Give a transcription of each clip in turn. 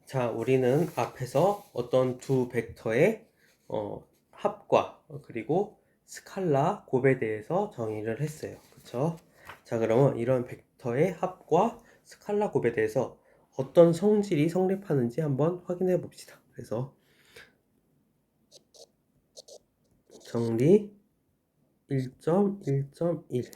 자, 우리는 앞에서 어떤 두 벡터의 합과 그리고 스칼라 곱에 대해서 정의를 했어요. 그쵸? 자, 그러면 이런 벡터의 합과 스칼라 곱에 대해서 어떤 성질이 성립하는지 한번 확인해 봅시다. 그래서 정리 1.1.1.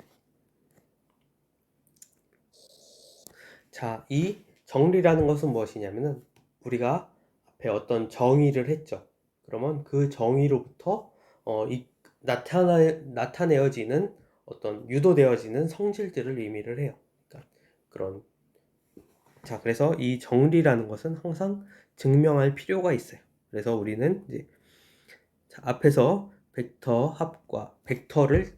자, 이 정리라는 것은 무엇이냐면은 우리가 앞에 어떤 정의를 했죠. 그러면 그 정의로부터 나타내어지는 어떤 유도되어지는 성질들을 의미를 해요. 그러니까 그런 자, 그래서 이 정리라는 것은 항상 증명할 필요가 있어요. 그래서 우리는 이제 자, 앞에서 벡터 합과 벡터를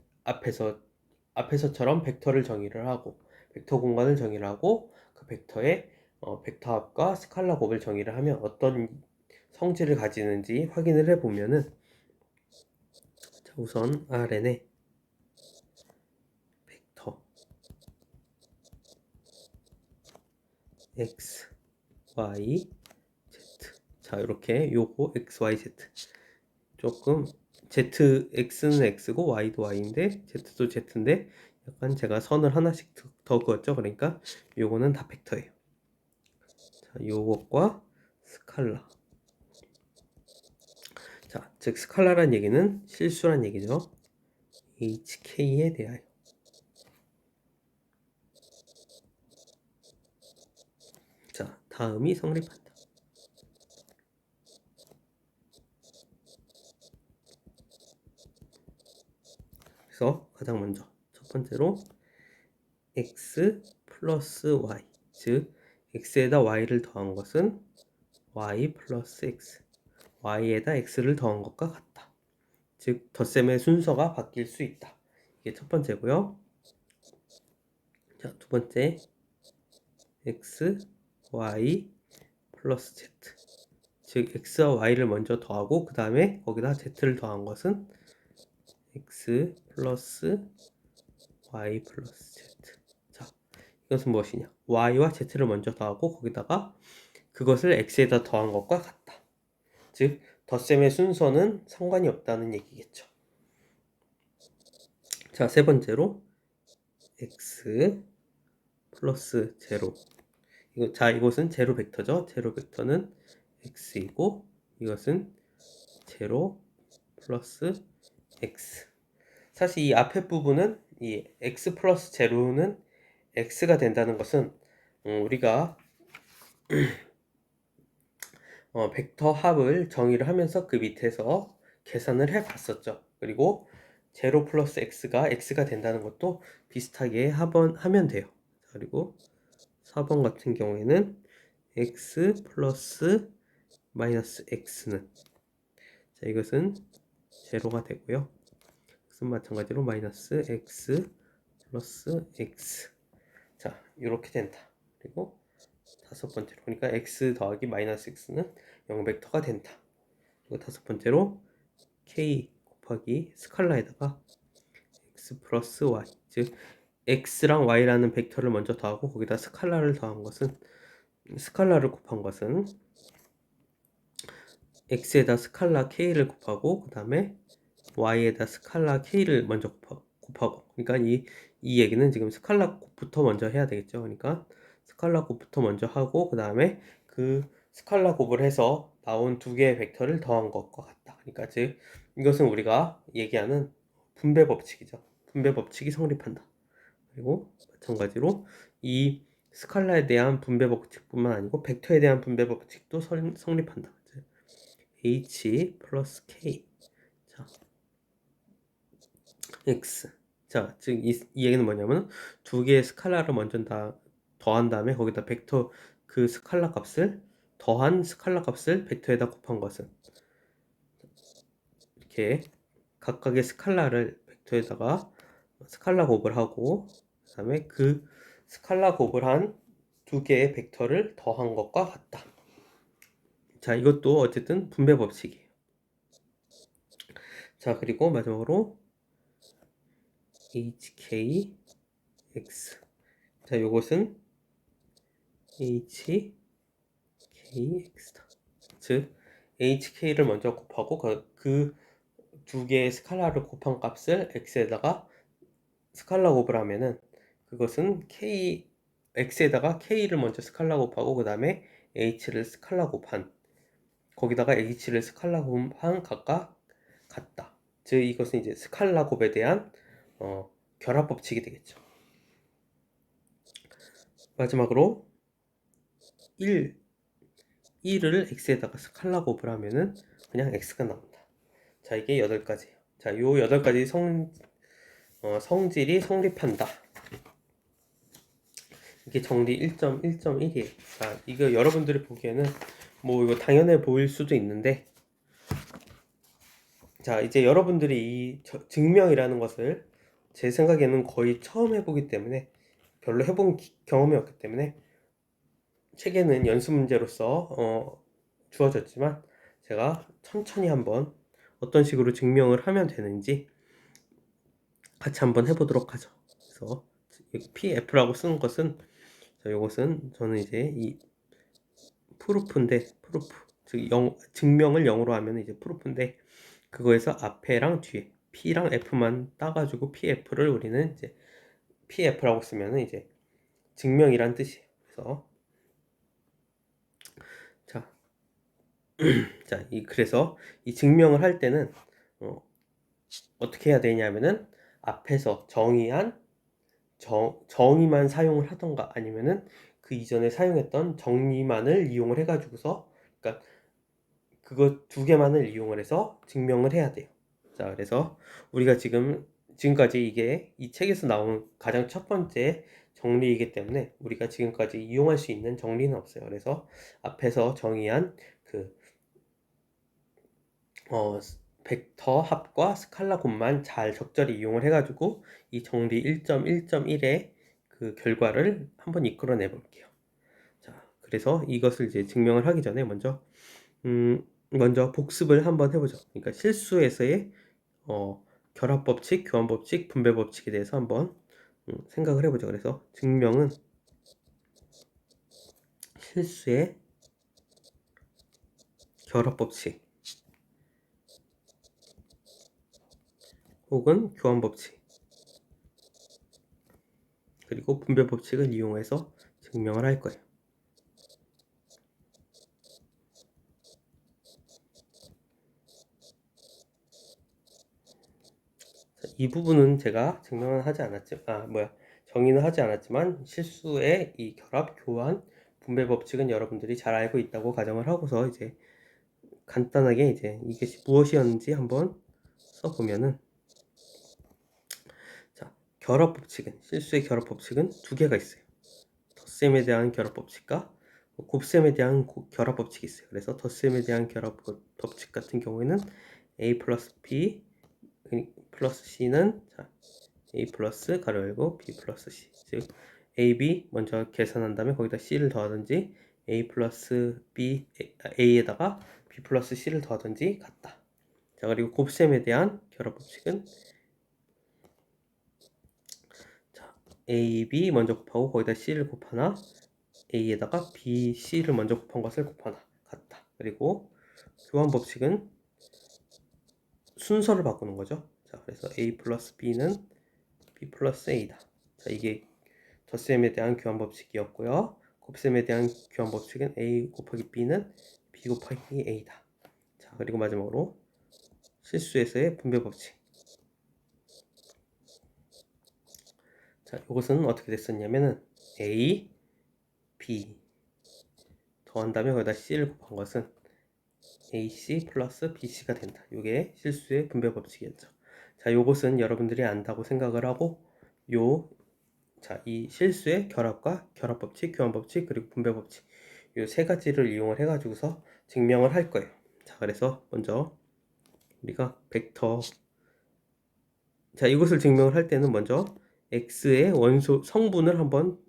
앞에서처럼 벡터를 정의를 하고 벡터 공간을 정의를 하고 그 벡터의 벡터 합과 스칼라 곱을 정의를 하면 어떤 성질을 가지는지 확인을 해보면은 자, 우선 Rn의 벡터 x, y, z 자 이렇게 요거 x, y, z 조금 x는 x고 y도 y인데 z도 z인데 약간 제가 선을 하나씩 더 그었죠. 그러니까 요거는 다 벡터예요. 자, 요것과 스칼라. 자, 즉 스칼라란 얘기는 실수란 얘기죠. HK에 대하여. 자, 다음이 성립한다. 그래서 가장 먼저 첫 번째로 x 플러스 y, 즉 x에다 y를 더한 것은 y 플러스 x, y에다 x를 더한 것과 같다. 즉 덧셈의 순서가 바뀔 수 있다. 이게 첫 번째고요. 자, 두 번째 x, y 플러스 z, 즉 x와 y를 먼저 더하고 그 다음에 거기다 z를 더한 것은 x 플러스 y 플러스 z. 자, 이것은 무엇이냐? y와 z를 먼저 더하고 거기다가 그것을 x에다 더한 것과 같다. 즉 덧셈의 순서는 상관이 없다는 얘기겠죠. 자, 세 번째로 x 플러스 제로. 자, 이것은 제로 벡터죠. 제로 벡터는 x이고 이것은 제로 플러스 x. 사실 이 앞에 부분은 이 x 플러스 제로는 x가 된다는 것은 우리가 벡터 합을 정의를 하면서 그 밑에서 계산을 해 봤었죠. 그리고 제로 플러스 x가 된다는 것도 비슷하게 하면 돼요. 그리고 4번 같은 경우에는 x 플러스 마이너스 x는 자, 이것은 제로가 되고요. x는 마찬가지로 마이너스 x 플러스 x. 자, 이렇게 된다. 그리고 다섯 번째로 그러니까 x 더하기 마이너스 x는 0벡터가 된다. 그리고 다섯 번째로 k 곱하기 스칼라에다가 x 플러스 y, 즉 x랑 y라는 벡터를 먼저 더하고 거기다 스칼라를 곱한 것은 x에다 스칼라 k를 곱하고 그 다음에 y에다 스칼라 k를 먼저 곱하고 그러니까 이 얘기는 지금 스칼라 곱부터 먼저 해야 되겠죠. 그러니까 스칼라 곱부터 먼저 하고 그 다음에 그 스칼라 곱을 해서 나온 두 개의 벡터를 더한 것과 같다. 그러니까 즉 이것은 우리가 얘기하는 분배 법칙이죠. 분배 법칙이 성립한다. 그리고 마찬가지로 이 스칼라에 대한 분배 법칙뿐만 아니고 벡터에 대한 분배 법칙도 성립한다. h 플러스 k. 자, x. 자, 즉 이 얘기는 뭐냐면 두 개의 스칼라를 먼저 다 더한 다음에 거기다 벡터 그 스칼라 값을 더한 스칼라 값을 벡터에다 곱한 것은 이렇게 각각의 스칼라를 벡터에다가 스칼라 곱을 하고 그 다음에 그 스칼라 곱을 한 두 개의 벡터를 더한 것과 같다. 자, 이것도 어쨌든 분배 법칙이에요. 자, 그리고 마지막으로 hk x. 자, 요것은 hk AX다. 즉 HK를 먼저 곱하고 그 두 개의 스칼라를 곱한 값을 X에다가 스칼라 곱을 하면은 그것은 X에다가 K를 먼저 스칼라 곱하고 그 다음에 H를 스칼라 곱한 거기다가 H를 스칼라 곱한 각각 같다. 즉 이것은 이제 스칼라 곱에 대한 결합 법칙이 되겠죠. 마지막으로 1을 X에다가 스칼라 곱을 하면은 그냥 X가 나온다. 자, 이게 8가지예요. 자, 요 8가지 성질이 성립한다. 이게 정리 1.1.1이에요. 자, 이거 여러분들이 보기에는 뭐 이거 당연해 보일 수도 있는데, 자, 이제 여러분들이 이 증명이라는 것을 제 생각에는 거의 처음 해보기 때문에 별로 해본 경험이 없기 때문에 책에는 연습 문제로서 주어졌지만 제가 천천히 한번 어떤 식으로 증명을 하면 되는지 같이 한번 해보도록 하죠. 그래서 PF라고 쓰는 것은 이것은 저는 이제 이 프루프인데 즉 증명을 0으로 하면 이제 프루프인데 그거에서 앞에랑 뒤에 P랑 F만 따가지고 PF를 우리는 이제 PF라고 쓰면은 이제 증명이란 뜻이에요. 그래서 그래서 이 증명을 할 때는 어떻게 해야 되냐면은 앞에서 정의만 사용을 하던가 아니면은 그 이전에 사용했던 정리만을 이용을 해가지고서 그러니까 그거 두 개만을 이용을 해서 증명을 해야 돼요. 자, 그래서 우리가 지금까지 이게 이 책에서 나온 가장 첫 번째 정리이기 때문에 우리가 지금까지 이용할 수 있는 정리는 없어요. 그래서 앞에서 정의한 그 벡터 합과 스칼라 곱만 잘 적절히 이용을 해가지고 이 정리 1.1.1의 그 결과를 한번 이끌어내 볼게요. 자, 그래서 이것을 이제 증명을 하기 전에 먼저 복습을 한번 해보죠. 그러니까 실수에서의 결합 법칙, 교환 법칙, 분배 법칙에 대해서 한번 생각을 해보죠. 그래서 증명은 실수의 결합 법칙 혹은 교환 법칙 그리고 분배 법칙을 이용해서 증명을 할 거예요. 이 부분은 제가 정의는 하지 않았지만 실수의 이 결합, 교환, 분배 법칙은 여러분들이 잘 알고 있다고 가정을 하고서 이제 간단하게 이제 이것이 무엇이었는지 한번 써보면은 자, 결합 법칙은 실수의 결합 법칙은 두 개가 있어요. 덧셈에 대한 결합 법칙과 곱셈에 대한 결합 법칙이 있어요. 그래서 덧셈에 대한 결합 법칙 같은 경우에는 a 플러스 b 플러스 c는 a 플러스 가로 열고 b 플러스 c 즉 ab 먼저 계산한 다음에 거기다 c를 더하든지 a 플러스 b a에다가 b 플러스 c를 더하든지 같다. 자, 그리고 곱셈에 대한 결합 법칙은 ab 먼저 곱하고 거기다 c를 곱하나 a에다가 b, c를 먼저 곱한 것을 곱하나 같다. 그리고 교환 법칙은 순서를 바꾸는 거죠. 자, 그래서 a 플러스 b는 b 플러스 a다. 자, 이게 덧셈에 대한 교환 법칙이었고요. 곱셈에 대한 교환 법칙은 a 곱하기 b는 b 곱하기 a다. 자, 그리고 마지막으로 실수에서의 분배 법칙. 자, 이것은 어떻게 됐었냐면은 a, b 더한 다음에 거기다 c를 곱한 것은 AC 플러스 BC가 된다. 이게 실수의 분배 법칙이었죠. 자, 이것은 여러분들이 안다고 생각을 하고 이 실수의 결합과 결합 법칙, 교환 법칙, 그리고 분배 법칙 이 세 가지를 이용을 해가지고서 증명을 할 거예요. 자, 그래서 먼저 우리가 벡터 이것을 증명을 할 때는 먼저 x의 성분을 한번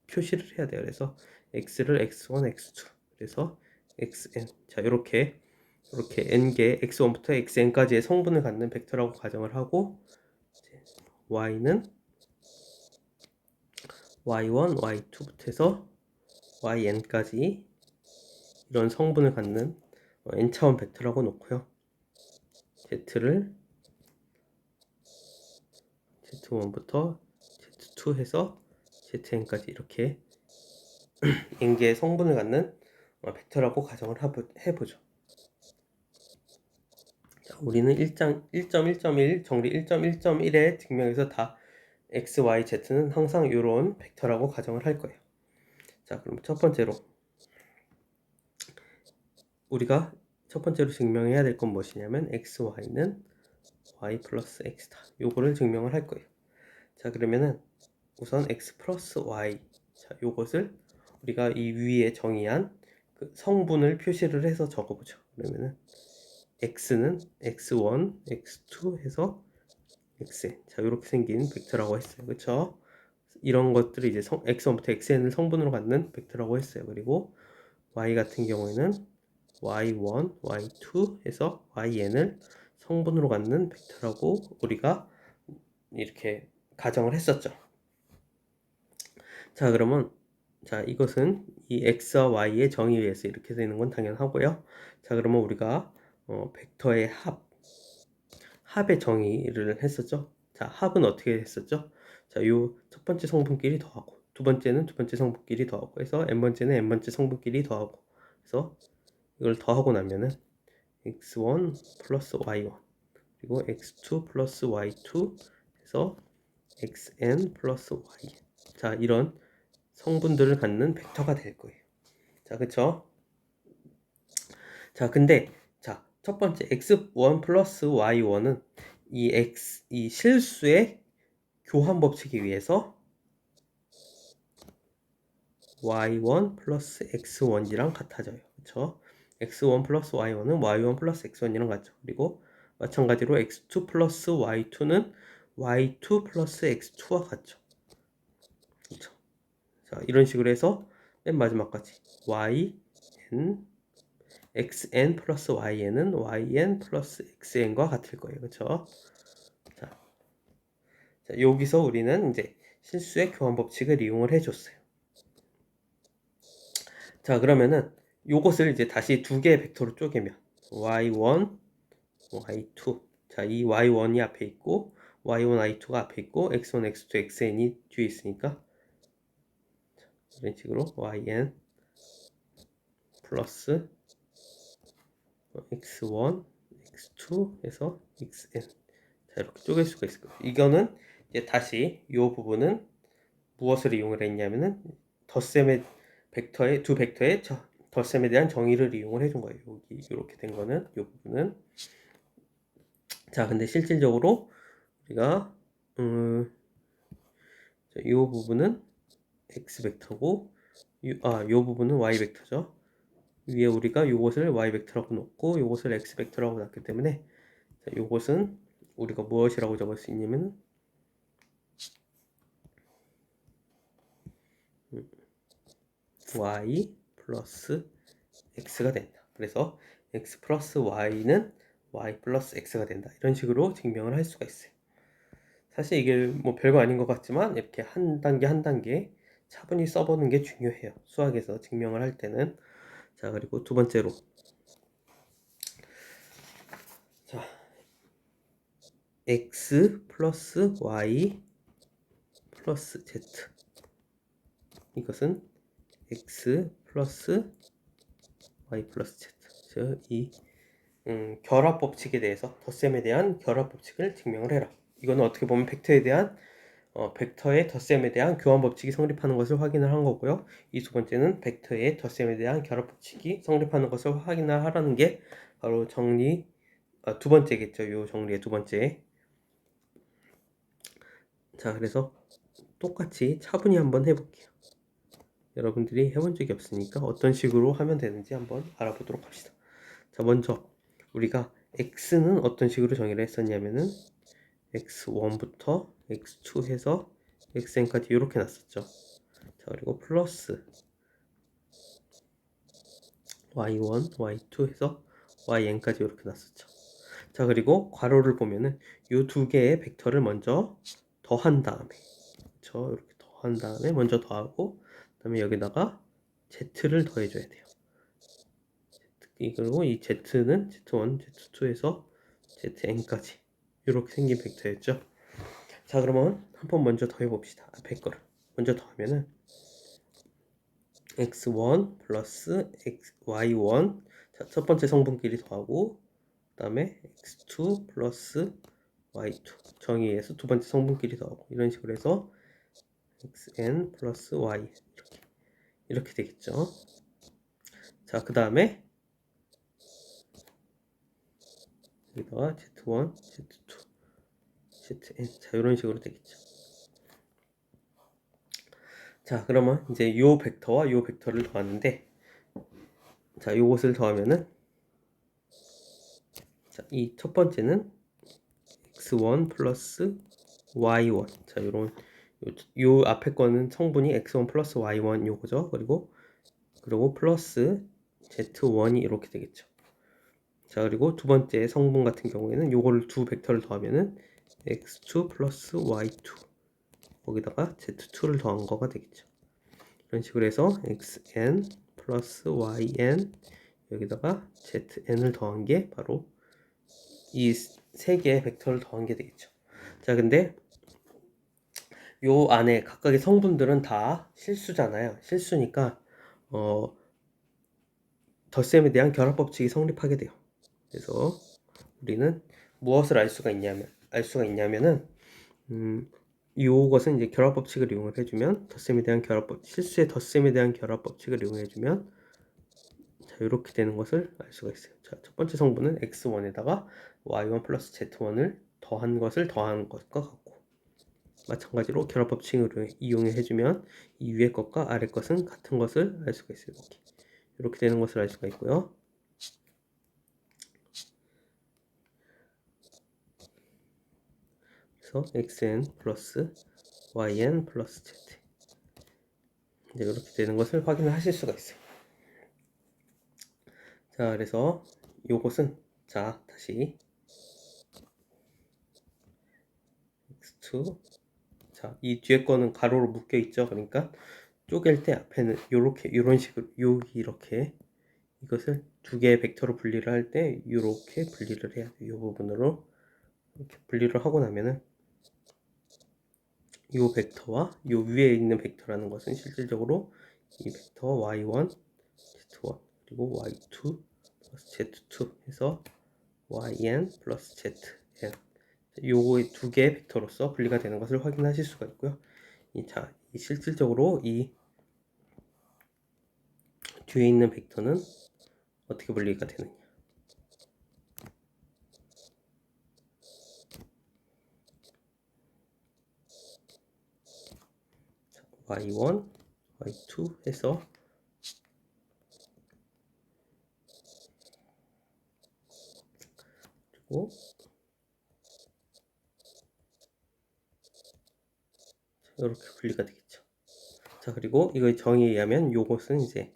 표시를 해야 돼요. 그래서 x를 x1, x2 그래서 xn 이렇게 n개 x1부터 xn까지의 성분을 갖는 벡터라고 가정을 하고 y는 y1, y2부터 해서 yn까지 이런 성분을 갖는 n차원 벡터라고 놓고요. z를 z1부터 z2 해서 zn까지 이렇게 n개의 성분을 갖는 벡터라고 가정을 해보죠. 자, 우리는 1.1.1 정리 1.1.1의 증명에서 다 x, y, z는 항상 이런 벡터라고 가정을 할 거예요. 자, 그럼 첫 번째로 우리가 첫 번째로 증명해야 될 건 무엇이냐면 x, y는 y 플러스 x다. 요거를 증명을 할 거예요. 자, 그러면은 우선 x 플러스 y, 자, 요것을 우리가 이 위에 정의한 그 성분을 표시를 해서 적어보죠. 그러면은 x는 x1, x2 해서 xn. 자, 이렇게 생긴 벡터라고 했어요. 그쵸? 이런 것들을 이제 x1부터 xn을 성분으로 갖는 벡터라고 했어요. 그리고 y 같은 경우에는 y1, y2 해서 yn을 성분으로 갖는 벡터라고 우리가 이렇게 가정을 했었죠. 자, 그러면 자, 이것은 이 x와 y의 정의에 의해서 이렇게 되는 건 당연하고요. 자, 그러면 우리가 벡터의 합의 정의를 했었죠. 자, 합은 어떻게 했었죠? 자, 요 첫 번째 성분끼리 더하고, 두 번째는 두 번째 성분끼리 더하고 해서 n번째는 n번째 성분끼리 더하고 해서 이걸 더하고 나면은 x1 플러스 y1 그리고 x2 플러스 y2 해서 xn 플러스 y. 자, 이런 성분들을 갖는 벡터가 될 거예요. 자, 그쵸? 자, 근데 자, 첫 번째 x1 플러스 y1은 이 실수의 교환 법칙에 의해서 y1 플러스 x1이랑 같아져요. 그쵸? x1 플러스 y1은 y1 플러스 x1이랑 같죠. 그리고 마찬가지로 x2 플러스 y2는 y2 플러스 x2와 같죠. 그쵸? 자, 이런 식으로 해서 맨 마지막까지 yn xn 플러스 yn은 yn 플러스 xn과 같을 거예요. 그쵸? 자, 여기서 우리는 이제 실수의 교환 법칙을 이용을 해줬어요. 자, 그러면은 요것을 이제 다시 두 개의 벡터로 쪼개면 y1, y2. 자, 이 y1이 앞에 있고 y1, y2가 앞에 있고 x1, x2, xn이 뒤에 있으니까 자, 이런 식으로 yn 플러스 x1, x2 해서 xn. 자, 이렇게 쪼갤 수가 있을 거예요. 이거는 이제 다시 이 부분은 무엇을 이용을 했냐면은 덧셈의 벡터의 두 벡터의 덧셈에 대한 정의를 이용을 해준 거예요. 여기 이렇게 된 거는 이 부분은. 자, 근데 실질적으로 우리가 이 부분은 x 벡터고 이 부분은 y 벡터죠. 위에 우리가 이것을 y 벡터라고 놓고 이것을 x 벡터라고 놨기 때문에 자, 이것은 우리가 무엇이라고 적을 수 있냐면 y 플러스 x가 된다. 그래서 x 플러스 y는 y 플러스 x가 된다. 이런 식으로 증명을 할 수가 있어요. 사실 이게 뭐 별거 아닌 것 같지만 이렇게 한 단계 한 단계 차분히 써보는 게 중요해요. 수학에서 증명을 할 때는. 자, 그리고 두 번째로 자, x 플러스 y 플러스 z 이것은 x 플러스 y 플러스 z 이 결합 법칙에 대해서 덧셈에 대한 결합 법칙을 증명을 해라. 이거는 어떻게 보면 벡터에 대한 벡터의 덧셈에 대한 교환 법칙이 성립하는 것을 확인을 한 거고요. 이 두 번째는 벡터의 덧셈에 대한 결합 법칙이 성립하는 것을 확인을 하라는 게 바로 두 번째겠죠. 요 정리의 두 번째. 자, 그래서 똑같이 차분히 한번 해볼게요. 여러분들이 해본 적이 없으니까 어떤 식으로 하면 되는지 한번 알아보도록 합시다. 자, 먼저 우리가 x는 어떤 식으로 정의를 했었냐면은 x1부터 x2 해서 xn까지 이렇게 놨었죠. 자, 그리고 플러스 y1, y2 해서 yn까지 이렇게 놨었죠. 자, 그리고 괄호를 보면은 이 두 개의 벡터를 먼저 더한 다음에 그렇죠? 이렇게 더한 다음에 먼저 더하고 그다음에 여기다가 z를 더해줘야 돼요. 그리고 이 z는 z1, z2에서 zn까지 이렇게 생긴 벡터였죠. 자, 그러면 한번 먼저 더해봅시다. 앞에 거를 먼저 더하면은 x1 플러스 y1, 자, 첫 번째 성분끼리 더하고 그 다음에 x2 플러스 y2 정의에서 두 번째 성분끼리 더하고 이런 식으로 해서 xn 플러스 y 이렇게 되겠죠. 자, 그 다음에 여기다가 z1, z2, zn, 자, 이런 식으로 되겠죠. 자, 그러면 이제 요 벡터와 요 벡터를 더하는데, 자, 요것을 더하면은, 자, 이 첫 번째는 x1 플러스 y1. 자, 요 앞에 거는 성분이 x1 플러스 y1 요거죠. 그리고 플러스 z1이 이렇게 되겠죠. 자, 그리고 두 번째 성분 같은 경우에는 요거를 두 벡터를 더하면은 x2 플러스 y2 거기다가 z2를 더한 거가 되겠죠. 이런 식으로 해서 xn 플러스 yn 여기다가 zn을 더한 게 바로 이 세 개의 벡터를 더한 게 되겠죠. 자, 근데 요 안에 각각의 성분들은 다 실수잖아요. 실수니까 덧셈에 대한 결합 법칙이 성립하게 돼요. 그래서 우리는 무엇을 알 수가 있냐면은 이것은 이제 결합 법칙을 이용을 해주면 실수의 덧셈에 대한 결합 법칙을 이용해주면 자, 이렇게 되는 것을 알 수가 있어요. 자, 첫 번째 성분은 x1에다가 y1 플러스 z1을 더한 것을 더하는 것과 같고, 마찬가지로 결합 법칙을 이용해주면 이 위의 것과 아래 것은 같은 것을 알 수가 있어요. 이렇게 되는 것을 알 수가 있고요. 그래서 xn 플러스 yn 플러스 z 이제 이렇게 되는 것을 확인을 하실 수가 있어요. 자, 그래서 요것은 자, 다시 x2 자, 이 뒤에 거는 가로로 묶여 있죠. 그러니까 쪼갤 때 앞에는 요렇게 이런 식으로 여기 이렇게 이것을 두 개의 벡터로 분리를 할 때 이렇게 분리를 해야 돼요. 이 부분으로 이렇게 분리를 하고 나면은 이 벡터와 이 위에 있는 벡터라는 것은 실질적으로 이 벡터 y1, z1 그리고 y2 플러스 z2 해서 yn 플러스 zn 요거의 두 개의 벡터로서 분리가 되는 것을 확인하실 수가 있고요. 실질적으로 이 뒤에 있는 벡터는 어떻게 분리가 되느냐. y1, y2 해서 그리고 이렇게 분리가 되겠죠. 자, 그리고 이거의 정의에 의하면 요것은 이제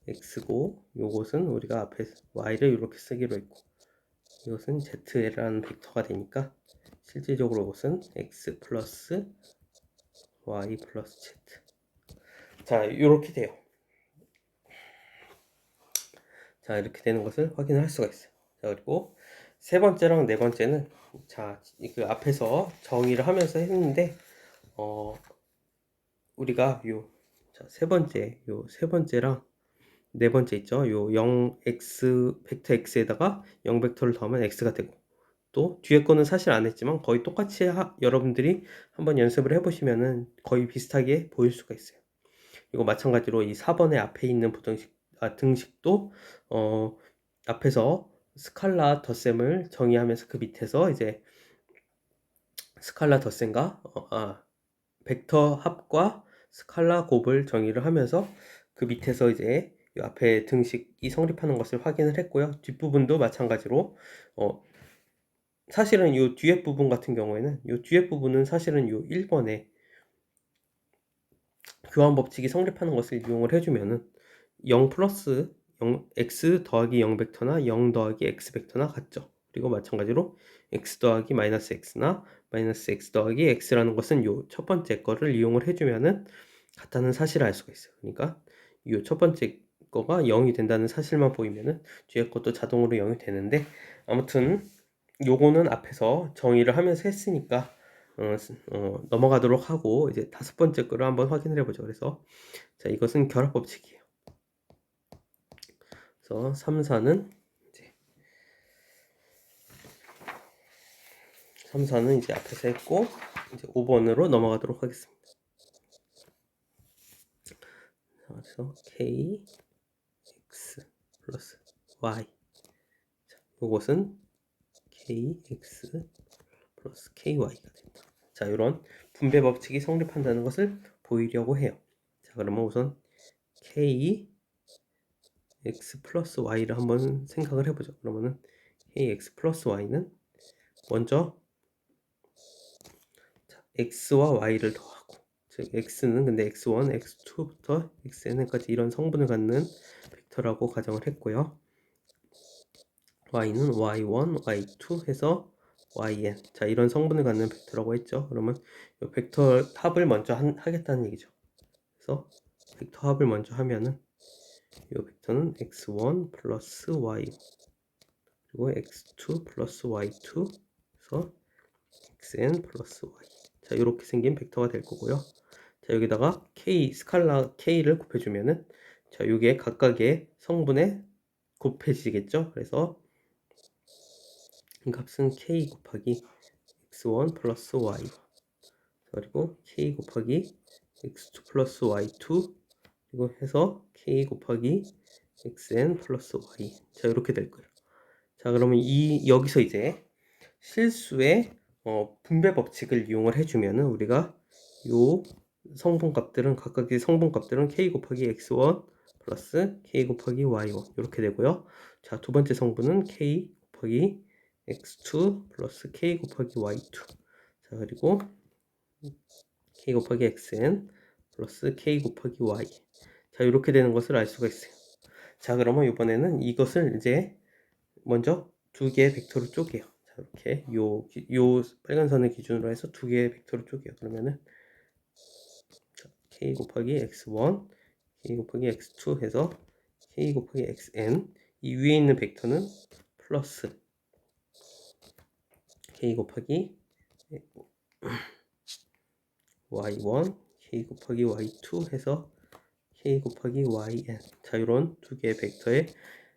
x고 요것은 우리가 앞에 y를 이렇게 쓰기로 했고 이것은 z라는 벡터가 되니까 실질적으로 이것은 x 플러스 y 플러스 z 자, 이렇게 돼요. 자, 이렇게 되는 것을 확인할 수가 있어요. 자, 그리고 세 번째랑 네 번째는 자, 그 앞에서 정의를 하면서 했는데 우리가 세 번째랑 네 번째 있죠. 요 0x 벡터 x에다가 0 벡터를 더하면 x가 되고 또 뒤에 거는 사실 안 했지만 거의 똑같이 여러분들이 한번 연습을 해보시면은 거의 비슷하게 보일 수가 있어요. 이거 마찬가지로 이 4번의 앞에 있는 등식도 앞에서 스칼라 덧셈을 정의하면서 그 밑에서 이제 스칼라 덧셈과 벡터 합과 스칼라 곱을 정의를 하면서 그 밑에서 이제 이 앞에 등식이 성립하는 것을 확인을 했고요. 뒷부분도 마찬가지로 사실은 이 뒤에 부분 같은 경우에는 이 뒤에 부분은 사실은 이 1번에 교환 법칙이 성립하는 것을 이용을 해주면은 0 플러스 0 x 더하기 0 벡터나 0 더하기 x 벡터나 같죠. 그리고 마찬가지로 x 더하기 마이너스 x나 마이너스 x 더하기 x라는 것은 요 첫 번째 거를 이용을 해주면은 같다는 사실을 알 수가 있어요. 그러니까 이 첫 번째 거가 0이 된다는 사실만 보이면은 뒤에 것도 자동으로 0이 되는데, 아무튼 요거는 앞에서 정의를 하면서 했으니까 넘어가도록 하고, 이제 5번째 거를 한번 확인을 해보죠. 그래서 자, 이것은 결합 법칙이에요. 그래서 3, 4는 이제 앞에서 했고, 이제 5번으로 넘어가도록 하겠습니다. 그래서 k x 플러스 y, 자, 이것은 kx 플러스 ky가 됩니다. 자, 이런 분배 법칙이 성립한다는 것을 보이려고 해요. 자, 그러면 우선 kx 플러스 y를 한번 생각을 해보죠. 그러면은 kx 플러스 y는 먼저 x와 y를 더하고, 즉 x는 근데 x1, x2부터 xn까지 이런 성분을 갖는 벡터라고 가정을 했고요. y는 y1, y2 해서 yn, 자, 이런 성분을 갖는 벡터라고 했죠. 그러면 이 벡터 합을 먼저 하겠다는 얘기죠. 그래서 벡터 합을 먼저 하면은 이 벡터는 x1 플러스 y, 그리고 x2 플러스 y2, 그래서 xn 플러스 y, 자, 이렇게 생긴 벡터가 될 거고요. 자, 여기다가 k, 스칼라 k를 곱해주면은, 자, 이게 각각의 성분에 곱해지겠죠. 그래서 이 값은 k 곱하기 x1 플러스 y, 그리고 k 곱하기 x2 플러스 y2, 그리고 해서 k 곱하기 xn 플러스 y, 자, 이렇게 될 거예요. 자, 그러면 여기서 이제 실수의 분배 법칙을 이용을 해주면은, 우리가 요 성분값들은, 각각의 성분값들은 k 곱하기 x1 플러스 k 곱하기 y1 이렇게 되고요. 자, 두 번째 성분은 k 곱하기 x2 플러스 k 곱하기 y2, 자, 그리고 k 곱하기 xn 플러스 k 곱하기 y, 자, 이렇게 되는 것을 알 수가 있어요. 자, 그러면 이번에는 이것을 이제 먼저 두 개의 벡터로 쪼개요. 자, 이렇게 요 빨간 선을 기준으로 해서 두 개의 벡터로 쪼개요. 그러면은 k 곱하기 x1, k 곱하기 x2 해서 k 곱하기 xn, 이 위에 있는 벡터는 플러스 k 곱하기 y1, k 곱하기 y2 해서 k 곱하기 yn, 자, 이런 두 개의 벡터의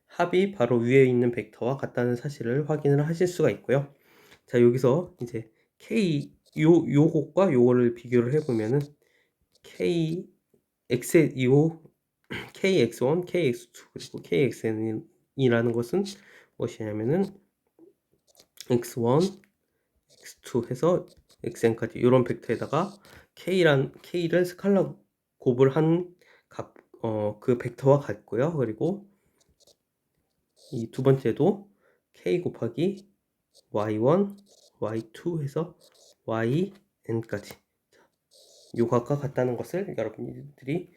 합이 바로 위에 있는 벡터와 같다는 사실을 확인을 하실 수가 있고요. 자, 여기서 이제 요것과 요거를 비교를 해보면은 kx1, kx2, 그리고 kxn이라는 것은 무엇이냐면은 x1, x2 해서 xn까지 이런 벡터에다가 k를 스칼라 곱을 한 그 벡터와 같고요. 그리고 이 두 번째도 k 곱하기 y1, y2 해서 yn까지 요각과 같다는 것을 여러분들이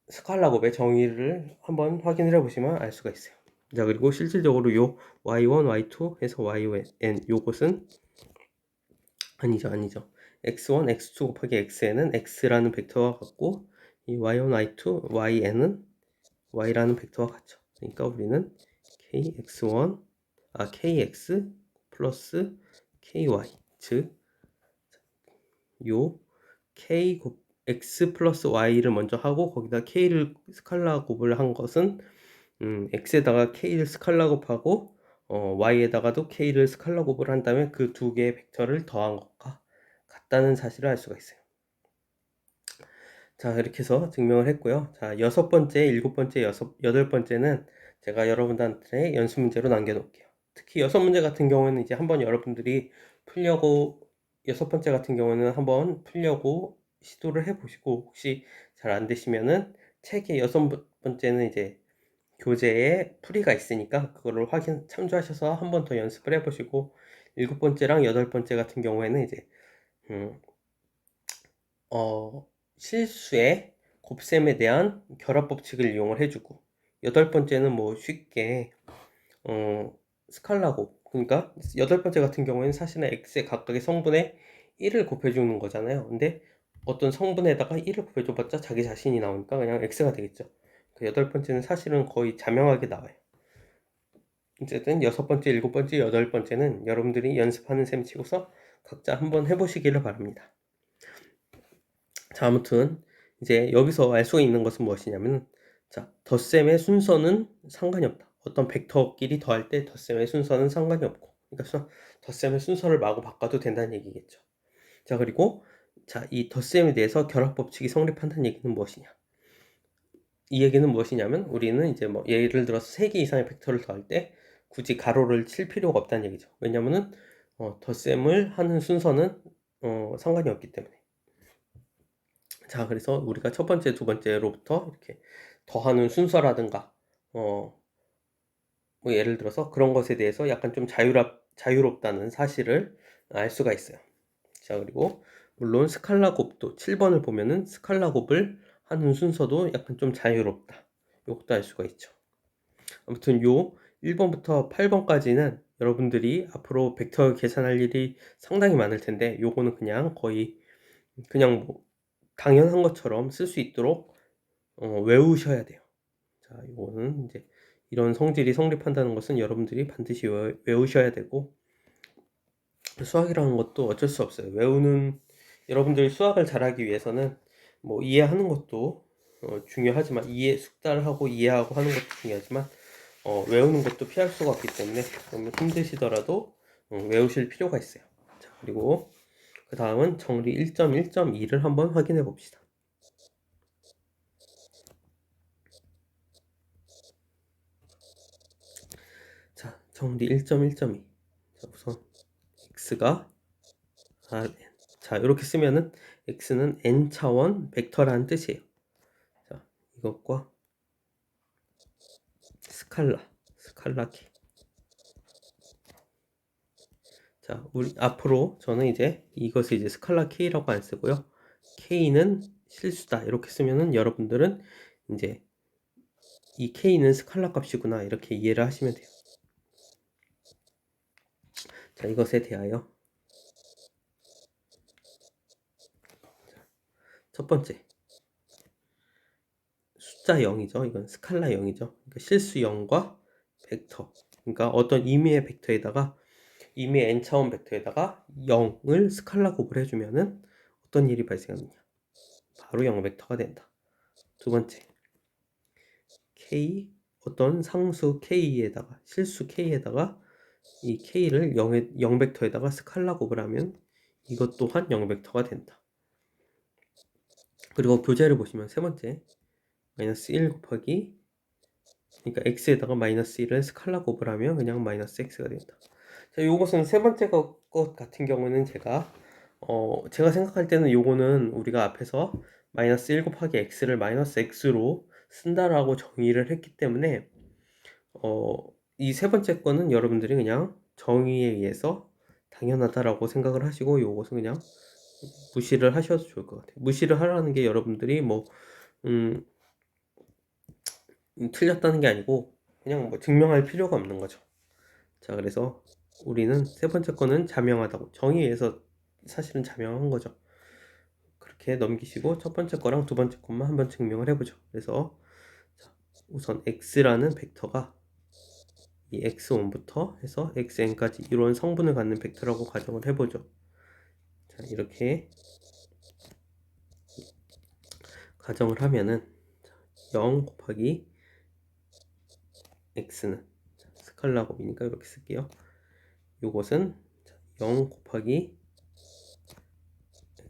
스칼라 곱의 정의를 한번 확인을 해보시면 알 수가 있어요. 자, 그리고 실질적으로 요 y1, y2 해서 yn, 요것은 아니죠. x1, x2 곱하기 xn은 x라는 벡터와 같고, 이 y1, y2, yn은 y라는 벡터와 같죠. 그러니까 우리는 kx 플러스 ky, 즉 요 x 플러스 y를 먼저 하고 거기다 k를 스칼라 곱을 한 것은 x에다가 k를 스칼라 곱하고 y에다가도 k를 스칼라 곱을 한 다음에 그 두 개의 벡터를 더한 것과 같다는 사실을 알 수가 있어요. 자, 이렇게 해서 증명을 했고요. 자, 6번째, 7번째, 8번째는 제가 여러분들한테 연습 문제로 남겨놓을게요. 특히 6문제 같은 경우에는 이제 한번 여러분들이 풀려고, 6번째 같은 경우는 한번 풀려고 시도를 해보시고, 혹시 잘 안 되시면은 책의 6번째는 이제 교재에 풀이가 있으니까 그거를 참조하셔서 한 번 더 연습을 해보시고, 7번째랑 8번째 같은 경우에는 이제 실수의 곱셈에 대한 결합 법칙을 이용을 해주고, 8번째는 뭐 쉽게 스칼라 곱, 그러니까 8번째 같은 경우에는 사실은 x의 각각의 성분에 1을 곱해주는 거잖아요. 근데 어떤 성분에다가 1을 곱해줘봤자 자기 자신이 나오니까 그냥 x가 되겠죠. 그 8번째는 사실은 거의 자명하게 나와요. 어쨌든 6번째, 7번째, 8번째는 여러분들이 연습하는 셈 치고서 각자 한번 해보시기를 바랍니다. 자, 아무튼 이제 여기서 알 수 있는 것은 무엇이냐면, 자, 덧셈의 순서는 상관이 없다. 어떤 벡터끼리 더할 때 덧셈의 순서는 상관이 없고, 그러니까 덧셈의 순서를 마구 바꿔도 된다는 얘기겠죠. 자, 그리고 자, 이 덧셈에 대해서 결합 법칙이 성립한다는 얘기는 무엇이냐? 이 얘기는 무엇이냐면, 우리는 이제 뭐 예를 들어서 3개 이상의 벡터를 더할 때 굳이 가로를 칠 필요가 없다는 얘기죠. 왜냐면은 덧셈을 하는 순서는 상관이 없기 때문에. 자, 그래서 우리가 첫 번째, 두 번째로부터 이렇게 더하는 순서라든가 뭐 예를 들어서 그런 것에 대해서 약간 좀 자유롭다는 사실을 알 수가 있어요. 자, 그리고 물론 스칼라 곱도 7번을 보면은 스칼라 곱을 하는 순서도 약간 좀 자유롭다. 이것도 알 수가 있죠. 아무튼 요 1번부터 8번까지는 여러분들이 앞으로 벡터 계산할 일이 상당히 많을 텐데, 요거는 그냥 거의 그냥 뭐 당연한 것처럼 쓸 수 있도록 외우셔야 돼요. 자, 이거는 이제 이런 성질이 성립한다는 것은 여러분들이 반드시 외우셔야 되고, 수학이라는 것도 어쩔 수 없어요. 여러분들이 수학을 잘하기 위해서는 뭐 이해하는 것도 중요하지만, 숙달을 하고 이해하고 하는 것도 중요하지만, 외우는 것도 피할 수가 없기 때문에 너무 힘드시더라도 외우실 필요가 있어요. 자, 그리고 그 다음은 정리 1.1.2를 한번 확인해 봅시다. 자, 정리 1.1.2. 자, 우선 x가 자, 이렇게 쓰면은 x는 n차원 벡터라는 뜻이에요. 자, 이것과 스칼라 K. 자, 우리 앞으로 저는 이제 이것을 이제 스칼라 K라고 안 쓰고요. K는 실수다 이렇게 쓰면은 여러분들은 이제 이 K는 스칼라 값이구나 이렇게 이해를 하시면 돼요. 자, 이것에 대하여 첫 번째 숫자 0이죠. 이건 스칼라 0이죠. 그러니까 실수 0과 벡터, 그러니까 어떤 임의의 벡터에다가 임의의 n차원 벡터에다가 0을 스칼라 곱을 해주면은 어떤 일이 발생하느냐, 바로 0 벡터가 된다. 두 번째, k 어떤 상수 k에다가 실수 k에다가 이 k를 0 벡터에다가 스칼라 곱을 하면 이것 또한 0 벡터가 된다. 그리고 교재를 보시면 세 번째, 마이너스 1 곱하기, 그러니까 x에다가 마이너스 1을 스칼라 곱을 하면 그냥 마이너스 x가 된다. 자, 요것은 세 번째 것 같은 경우는 제가 생각할 때는 요거는 우리가 앞에서 마이너스 1 곱하기 x를 마이너스 x로 쓴다라고 정의를 했기 때문에 이 세 번째 거는 여러분들이 그냥 정의에 의해서 당연하다라고 생각을 하시고 요것은 그냥 무시를 하셔도 좋을 것 같아요. 무시를 하라는 게 여러분들이 뭐 틀렸다는 게 아니고 그냥 뭐 증명할 필요가 없는 거죠. 자, 그래서 우리는 세 번째 거는 자명하다고, 정의에서 사실은 자명한 거죠. 그렇게 넘기시고 첫 번째 거랑 두 번째 것만 한번 증명을 해보죠. 그래서 자, 우선 x라는 벡터가 이 x1부터 해서 xn까지 이런 성분을 갖는 벡터라고 가정을 해보죠. 자, 이렇게 가정을 하면은 0 곱하기 x는 스칼라 곱이니까 이렇게 쓸게요. 요것은 0 곱하기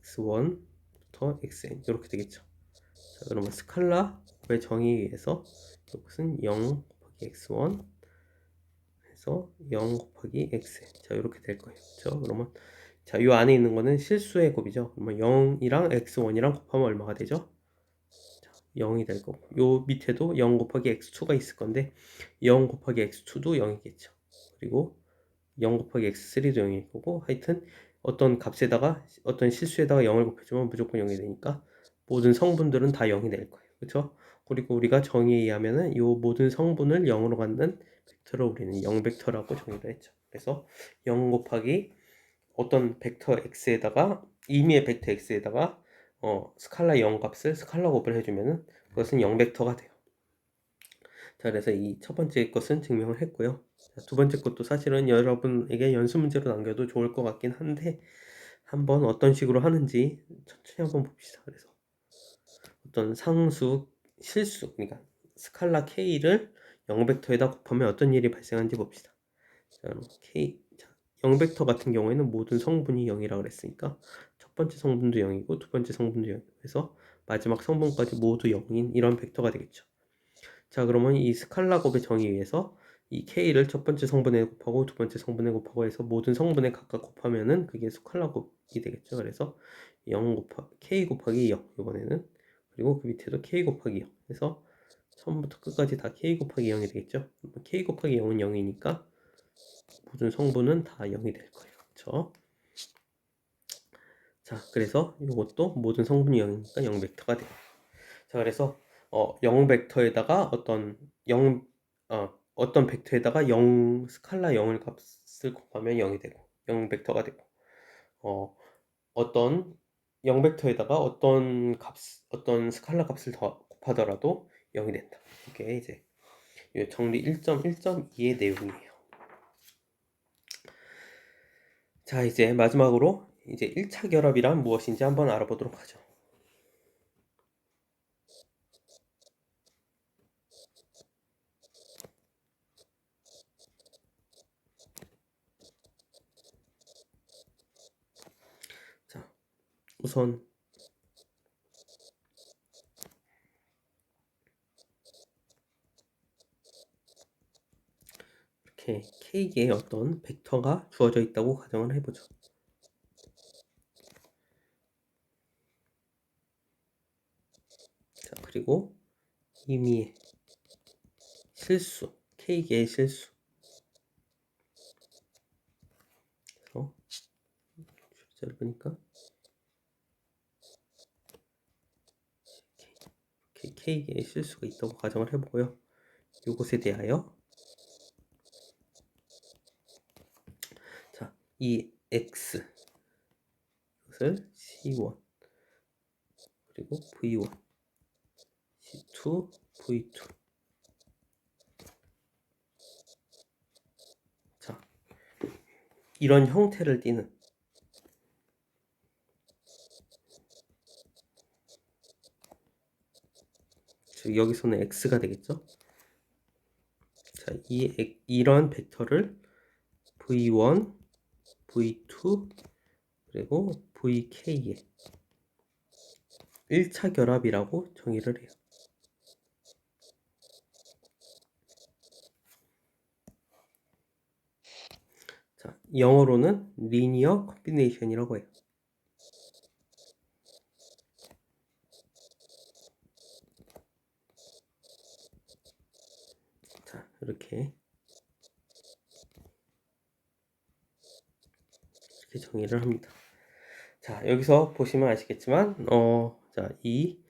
x1부터 xn 이렇게 되겠죠. 자, 그러면 스칼라의 정의에 의해서 이것은 0 곱하기 x1 해서 0 곱하기 xn, 자 이렇게 될 거예요. 그렇죠? 그러면 자, 요 안에 있는 거는 실수의 곱이죠. 그러면 0이랑 x1이랑 곱하면 얼마가 되죠? 자, 0이 될 거고, 요 밑에도 0 곱하기 x2가 있을 건데 0 곱하기 x2도 0이겠죠. 그리고 0 곱하기 x3도 0일 거고, 하여튼 어떤 값에다가 어떤 실수에다가 0을 곱해주면 무조건 0이 되니까 모든 성분들은 다 0이 될 거예요. 그렇죠? 그리고 우리가 정의에 의하면은 이 모든 성분을 0으로 갖는 벡터를 우리는 0벡터라고 정의를 했죠. 그래서 0 곱하기 어떤 벡터 x에다가 임의의 벡터 x에다가 스칼라 0 값을 스칼라 곱을 해주면은 그것은 0벡터가 돼요. 자, 그래서 이 첫 번째 것은 증명을 했고요. 자, 두 번째 것도 사실은 여러분에게 연습 문제로 남겨도 좋을 것 같긴 한데 한번 어떤 식으로 하는지 천천히 한번 봅시다. 그래서 어떤 상수 실수, 그러니까 스칼라 K를 0벡터에다 곱하면 어떤 일이 발생하는지 봅시다. 자, K, 자, 0벡터 같은 경우에는 모든 성분이 0이라고 그랬으니까 첫 번째 성분도 0이고 두 번째 성분도 0이고 해서 마지막 성분까지 모두 0인 이런 벡터가 되겠죠. 자, 그러면 이 스칼라 곱의 정의에 의해서 이 K를 첫 번째 성분에 곱하고 두 번째 성분에 곱하고 해서 모든 성분에 각각 곱하면은 그게 스칼라 곱이 되겠죠. 그래서 0 K 곱하기 0 이번에는, 그리고 그 밑에도 K 곱하기 0 해서 처음부터 끝까지 다 K 곱하기 0이 되겠죠. K 곱하기 0은 0이니까 모든 성분은 다 0이 될 거예요. 그렇죠? 자, 그래서 이것도 모든 성분이 0이니까 0벡터가 돼요. 자, 그래서 0벡터에다가 어떤 벡터에다가 0 스칼라 0을 값을 곱하면 0이 되고 0벡터가 되고 어떤 0벡터에다가 어떤 스칼라 값을 더 곱하더라도 0이 된다. 이게 이제 정리 1.1.2의 내용이에요. 자, 이제 마지막으로 이제 1차 결합이란 무엇인지 한번 알아보도록 하죠. 자, 우선 이렇게 K의 어떤 벡터가 주어져 있다고 가정을 해보죠. 자, 그리고 임의의 실수, K의 실수. 그래서 줄자를 보니까 K의 실수가 있다고 가정을 해보고요. 이것에 대하여 자, 이 X 이것을 C1 그리고 V1 C2 V2 자, 이런 형태를 띠는 즉 여기서는 X가 되겠죠. 자, 이런 벡터를 V1, V2 그리고 VK의 1차 결합이라고 정의를 해요. 자, 영어로는 리니어 컴비네이션이라고 해요. 자, 이렇게 정의를 합니다. 자, 여기서 보시면 아시겠지만 자, 이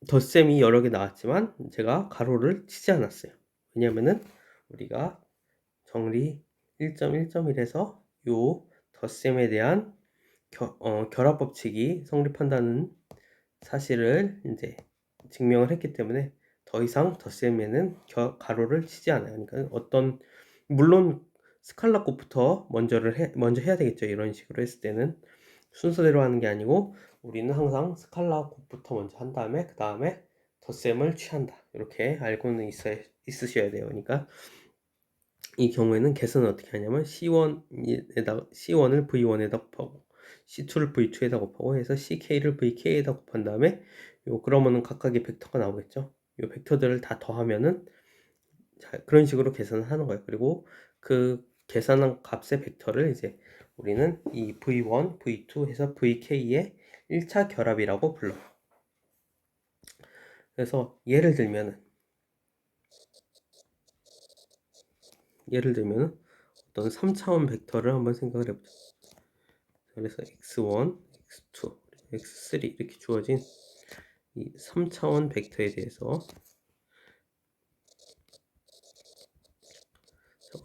덧셈이 여러 개 나왔지만 제가 가로를 치지 않았어요. 왜냐면은 우리가 정리 1.1.1에서 요 덧셈에 대한 결합 법칙이 성립한다는 사실을 이제 증명을 했기 때문에 더 이상 덧셈에는 가로를 치지 않아요. 그러니까 물론 스칼라 곱부터 먼저 해야 되겠죠. 이런 식으로 했을 때는 순서대로 하는 게 아니고 우리는 항상 스칼라 곱부터 먼저 한 다음에 그 다음에 덧셈을 취한다. 이렇게 알고는 있으셔야 돼요. 그러니까 이 경우에는 계산을 어떻게 하냐면 C1을 V1에다 곱하고 C2를 V2에다 곱하고 해서 CK를 VK에다 곱한 다음에 그러면은 각각의 벡터가 나오겠죠. 요 벡터들을 다 더하면은 자, 그런 식으로 계산을 하는 거예요. 그리고 그 계산한 값의 벡터를 이제 우리는 이 V1, V2 해서 VK의 1차 결합이라고 불러요. 그래서 예를 들면은 어떤 3차원 벡터를 한번 생각을 해보죠. 그래서 x1, x2, x3 이렇게 주어진 이 3차원 벡터에 대해서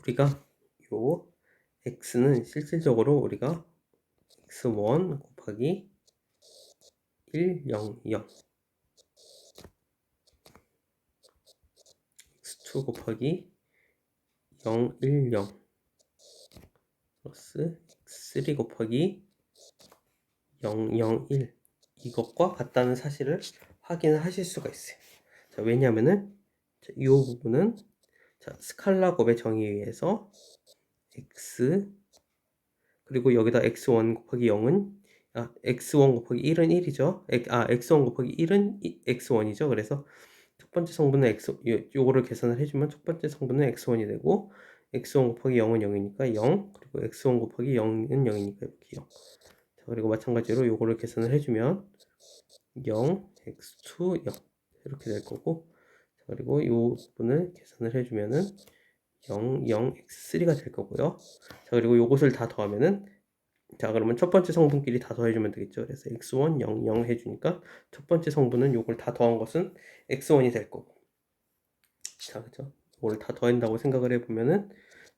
우리가 요 x는 실질적으로 우리가 x1 곱하기 1, 0, 0 x2 곱하기 0, 1, 0 플러스 x3 곱하기 0, 0, 1 이것과 같다는 사실을 확인을 하실 수가 있어요. 자, 왜냐하면은 이 부분은 자, 스칼라 곱의 정의에 의해서 x 그리고 여기다 x1 곱하기 0은 x1 곱하기 1은 1이죠. x1 곱하기 1은 x1이죠. 그래서 첫 번째 성분은 요거를 계산을 해주면 첫 번째 성분은 x1이 되고 x1 곱하기 0은 0이니까 0 그리고 x1 곱하기 0은 0이니까 이렇게 0. 자, 그리고 마찬가지로 요거를 계산을 해주면 0 x2 0 이렇게 될 거고 자, 그리고 요 부분을 계산을 해주면은 0 0 x3가 될 거고요. 자, 그리고 요것을 다 더하면은 자, 그러면 첫 번째 성분끼리 다 더해주면 되겠죠. 그래서 x1 0 0 해주니까 첫 번째 성분은 요걸 다 더한 것은 x1이 될 거고 자, 그죠? 이걸 다 더한다고 생각을 해보면은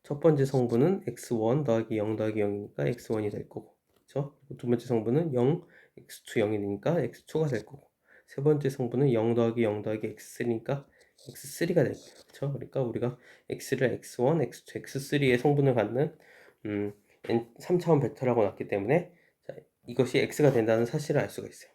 첫 번째 성분은 x1 더하기 0 더하기 0이니까 x1이 될 거고 그죠? 두 번째 성분은 0 x2 0이니까 x2가 될 거고 세 번째 성분은 0 더하기 0 더하기 x3니까 x3가 될 거예요. 그렇죠? 그러니까 우리가 x를 x1, x2, x3의 성분을 갖는 3차원 벡터라고 놨기 때문에 자, 이것이 x가 된다는 사실을 알 수가 있어요.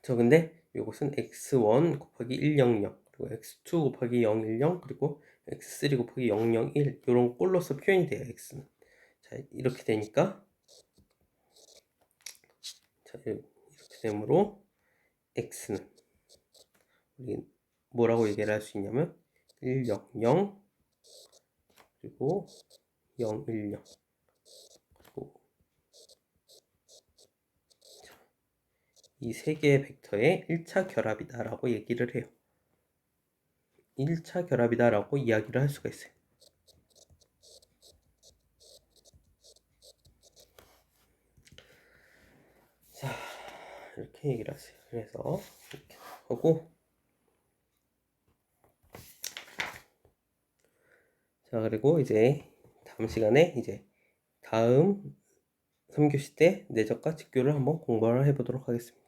저 근데 이것은 x1 곱하기 1, 0, 0 그리고 x2 곱하기 0, 1, 0 그리고 x3 곱하기 0, 0, 1 이런 꼴로서 표현이 돼요. x는 자 이렇게 되니까 자 이렇게 되므로 x는 우리 뭐라고 얘기를 할 수 있냐면 1, 0, 0 그리고 0, 1, 0 그리고 이 세 개의 벡터의 1차 결합이다 라고 얘기를 해요. 1차 결합이다 라고 이야기를 할 수가 있어요. 자 이렇게 얘기를 하세요. 그래서 이렇게 하고 자 그리고 이제 다음 시간에 이제 다음 3교시 때 내적과 직교를 한번 공부를 해보도록 하겠습니다.